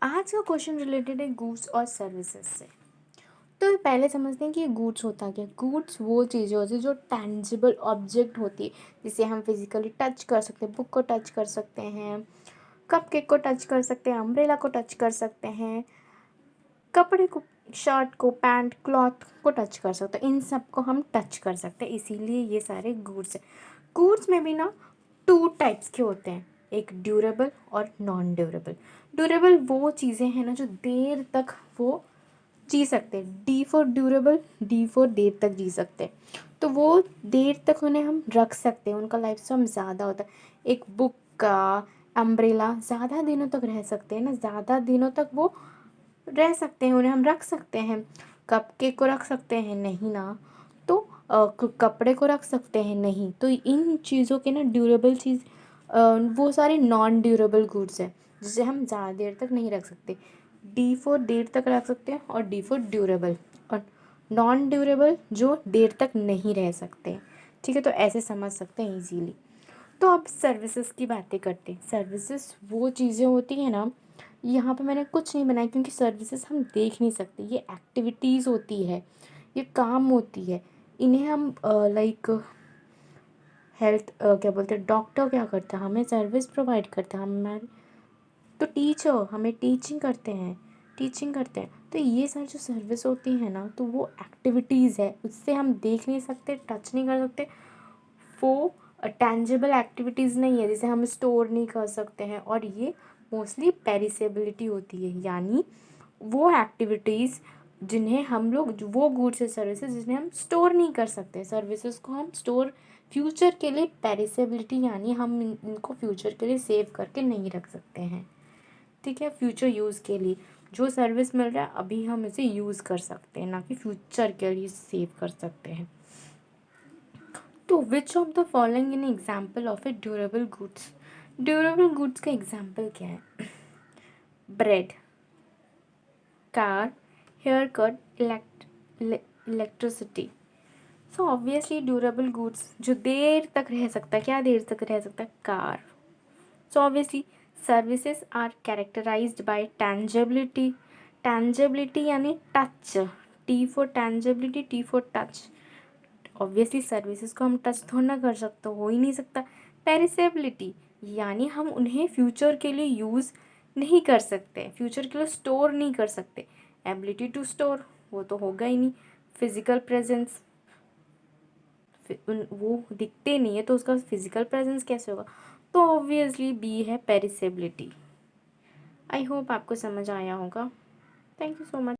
आज का question related है गुड्स और सर्विसेज से। तो पहले समझते हैं कि ये गुड्स होता क्या है। गुड्स वो चीज़ें होती है जो टेंजिबल ऑब्जेक्ट होती है, जिसे हम फिजिकली टच कर सकते हैं। बुक को टच कर सकते हैं, कपकेक को टच कर सकते हैं, अम्ब्रेला को टच कर सकते हैं, कपड़े को, शर्ट को, पैंट, क्लॉथ को टच कर सकते हैं। इन सब को हम टच कर सकते हैं, इसीलिए ये सारे गुड्स हैं। गुड्स में भी ना टू टाइप्स के होते हैं, एक ड्यूरेबल और नॉन ड्यूरेबल। ड्यूरेबल वो चीज़ें हैं ना जो देर तक वो जी सकते हैं। D for durable, D for देर तक जी सकते हैं। तो वो देर तक उन्हें हम रख सकते हैं, उनका लाइफ टाइम ज़्यादा होता है। एक बुक का, अम्ब्रेला ज़्यादा दिनों तक रह सकते हैं ना, ज़्यादा दिनों तक वो रह सकते हैं, उन्हें हम रख सकते हैं। कपकेक को रख सकते हैं नहीं ना, तो कपड़े को रख सकते हैं नहीं। तो इन चीज़ों के ना ड्यूरेबल चीज़, वो सारे नॉन ड्यूरेबल गुड्स हैं जिसे हम ज़्यादा देर तक नहीं रख सकते। डी फॉर देर तक रख सकते हैं और डी फॉर ड्यूरेबल, और नॉन ड्यूरेबल जो देर तक नहीं रह सकते। ठीक है, तो ऐसे समझ सकते हैं इजीली। तो अब सर्विसेज की बातें करते हैं। सर्विसेज वो चीज़ें होती हैं ना, यहाँ पे मैंने कुछ नहीं बनाया क्योंकि सर्विसेज हम देख नहीं सकते। ये एक्टिविटीज़ होती है, ये काम होती है। इन्हें हम लाइक हेल्थ क्या बोलते हैं, डॉक्टर क्या करता है, हमें सर्विस प्रोवाइड करता है। हमारे तो टीचर हमें टीचिंग करते हैं। तो ये सारी जो सर्विस होती है ना, तो वो एक्टिविटीज़ है, उससे हम देख नहीं सकते, टच नहीं कर सकते। वो टेंजिबल एक्टिविटीज़ नहीं है, जिसे हम स्टोर नहीं कर सकते हैं। और ये मोस्टली पेरिसेबिलिटी होती है, यानी वो एक्टिविटीज़ जिन्हें हम लोग, वो गुड्स या सर्विसेज जिन्हें हम स्टोर नहीं कर सकते। सर्विसेज को हम स्टोर फ्यूचर के लिए, पेरिसेबिलिटी यानी हम इनको फ्यूचर के लिए सेव करके नहीं रख सकते हैं। ठीक है, फ्यूचर यूज़ के लिए जो सर्विस मिल रहा है अभी हम इसे यूज़ कर सकते हैं, ना कि फ्यूचर के लिए सेव कर सकते हैं। तो which of the following in example of a durable goods. Durable goods का एग्जाम्पल क्या है? Bread, car, haircut, electricity. So obviously durable goods जो देर तक रह सकता है, क्या देर तक रह सकता है? Car. So obviously services are characterized by tangibility. Tangibility यानी touch, T for tangibility, T for touch. Obviously services को हम टच थोड़ा ना कर सकते, हो ही नहीं सकता। पेरिसेबिलिटी यानी हम उन्हें फ्यूचर के लिए यूज़ नहीं कर सकते, फ्यूचर के लिए स्टोर नहीं कर सकते। एबिलिटी टू स्टोर वो तो होगा ही नहीं। फिजिकल प्रेजेंस, वो दिखते नहीं है तो उसका फिजिकल प्रेजेंस कैसे होगा? तो ऑब्वियसली बी है पेरिसेबिलिटी। आई होप आपको समझ आया होगा। Thank you so much.